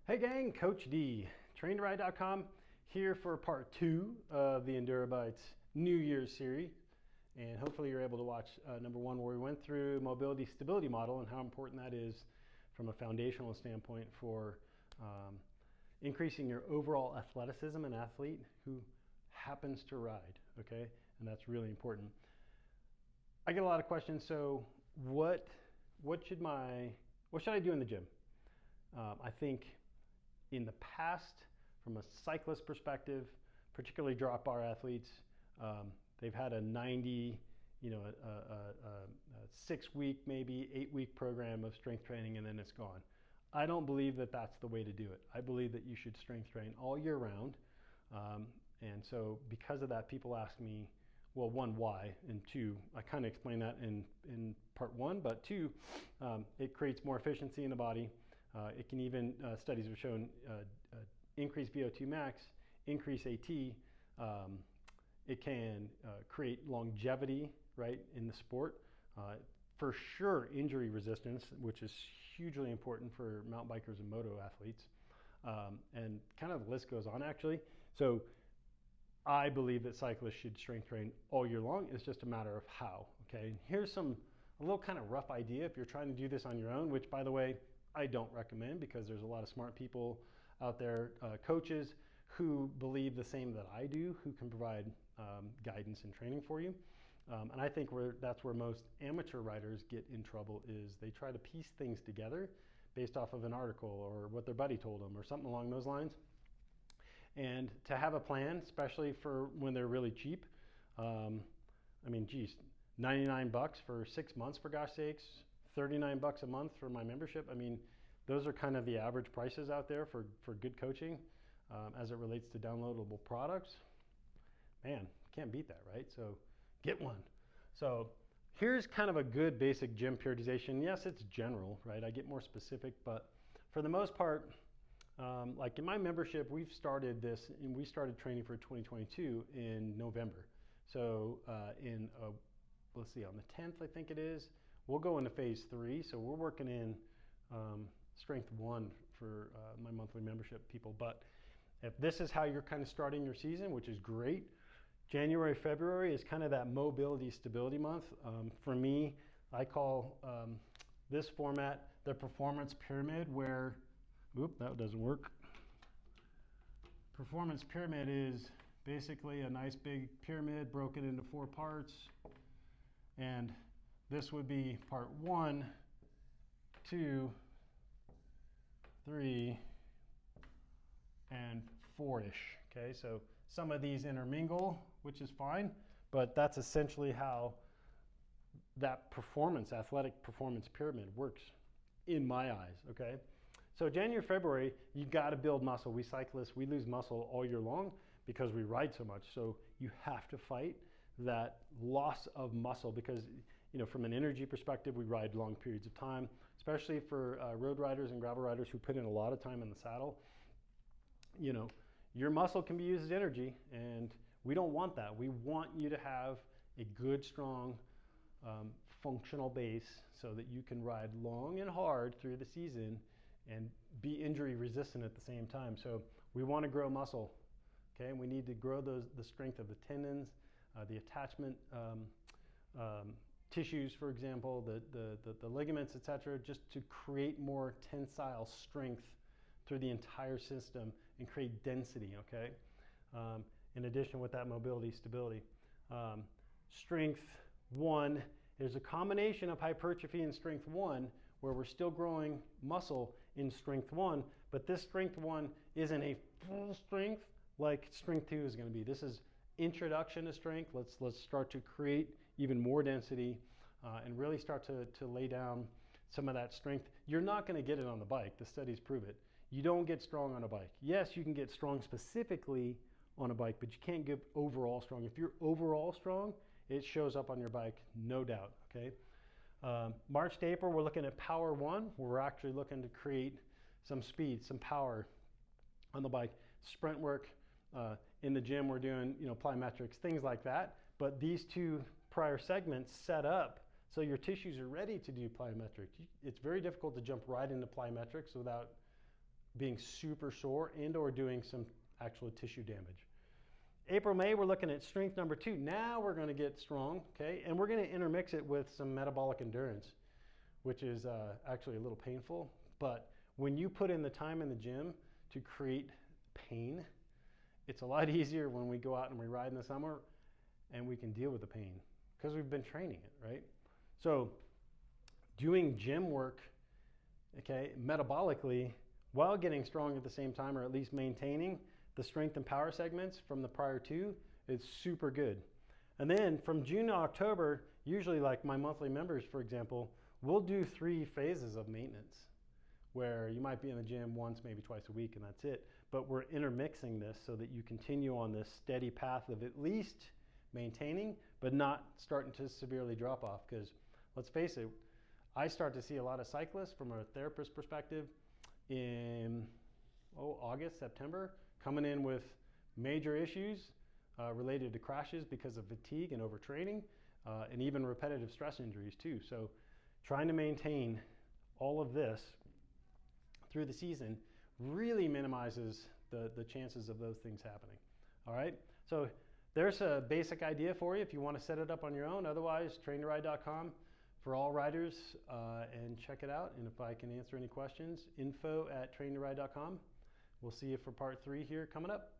Hey gang, Coach D, trainedtoride.com, here for part 2 of the Enduro Bites New Year's series. And hopefully you're able to watch number 1, where we went through mobility stability model and how important that is from a foundational standpoint for increasing your overall athleticism in an athlete who happens to ride, okay? And that's really important. I get a lot of questions, so what should I do in the gym? I think in the past, from a cyclist perspective, particularly drop bar athletes, they've had a 90, a 6-week, maybe 8-week program of strength training, and then it's gone. I don't believe that that's the way to do it. I believe that you should strength train all year round. And so because of that, people ask me, well, one, why? And two, I kind of explained that in part 1, but 2, it creates more efficiency in the body. It can even, studies have shown, increase VO2 max, increase AT. It can create longevity, right, in the sport. For sure, injury resistance, which is hugely important for mountain bikers and moto athletes. And kind of the list goes on, actually. So I believe that cyclists should strength train all year long. It's just a matter of how, okay? And here's a little kind of rough idea if you're trying to do this on your own, which, by the way, I don't recommend, because there's a lot of smart people out there, coaches who believe the same that I do, who can provide guidance and training for you. And I think that's where most amateur riders get in trouble, is they try to piece things together based off of an article or what their buddy told them or something along those lines. And to have a plan, especially for when they're really cheap, I mean, geez, $99 for 6 months, for gosh sakes, $39 a month for my membership. I mean, those are kind of the average prices out there for good coaching as it relates to downloadable products. Man, can't beat that, right? So get one. So here's kind of a good basic gym periodization. Yes, it's general, right? I get more specific, but for the most part, like in my membership, we've started this, and we started training for 2022 in November. So let's see, on the 10th, I think it is, we'll go into phase 3. So we're working in strength 1 for my monthly membership people. But if this is how you're kind of starting your season, which is great, January, February is kind of that mobility stability month. For me, I call this format the performance pyramid, where, oop, that doesn't work. Performance pyramid is basically a nice big pyramid broken into 4 parts. And this would be part 1, 2, 3, and 4-ish. Okay, so some of these intermingle, which is fine, but that's essentially how that athletic performance pyramid works in my eyes, okay? So January, February, you gotta build muscle. We cyclists, we lose muscle all year long because we ride so much. So you have to fight that loss of muscle, because from an energy perspective, we ride long periods of time, especially for road riders and gravel riders who put in a lot of time in the saddle. Your muscle can be used as energy, and we don't want that. We want you to have a good, strong, functional base so that you can ride long and hard through the season and be injury resistant at the same time. So we want to grow muscle, okay? We need to grow the strength of the tendons, the attachment tissues, for example, the ligaments, etc., just to create more tensile strength through the entire system and create density, okay? In addition, with that mobility stability. Strength 1, there's a combination of hypertrophy and strength 1, where we're still growing muscle in strength 1, but this strength 1 isn't a full strength like strength 2 is going to be. This is introduction to strength. Let's start to create even more density and really start to lay down some of that strength. You're not going to get it on the bike. The studies prove it. You don't get strong on a bike. Yes, you can get strong specifically on a bike, but you can't get overall strong. If you're overall strong, it shows up on your bike, no doubt, okay? March to April, we're looking at Power 1, where we're actually looking to create some speed, some power on the bike. Sprint work, in the gym, we're doing plyometrics, things like that. But these 2 prior segments set up so your tissues are ready to do plyometrics. It's very difficult to jump right into plyometrics without being super sore and or doing some actual tissue damage. April, May, we're looking at strength number 2. Now we're going to get strong, okay? And we're going to intermix it with some metabolic endurance, which is actually a little painful. But when you put in the time in the gym to create pain, it's a lot easier when we go out and we ride in the summer and we can deal with the pain because we've been training it, right? So doing gym work, okay, metabolically, while getting strong at the same time, or at least maintaining the strength and power segments from the prior 2, is super good. And then from June to October, usually like my monthly members, for example, we'll do 3 phases of maintenance where you might be in the gym once, maybe twice a week, and that's it. But we're intermixing this so that you continue on this steady path of at least maintaining, but not starting to severely drop off. Because let's face it, I start to see a lot of cyclists from a therapist perspective in August, September, coming in with major issues related to crashes because of fatigue and overtraining, and even repetitive stress injuries too. So trying to maintain all of this through the season really minimizes the chances of those things happening. All right, so there's a basic idea for you if you want to set it up on your own. Otherwise, traintoroide.com for all riders, and check it out. And if I can answer any questions, info@traintoroide.com. We'll see you for part 3 here coming up.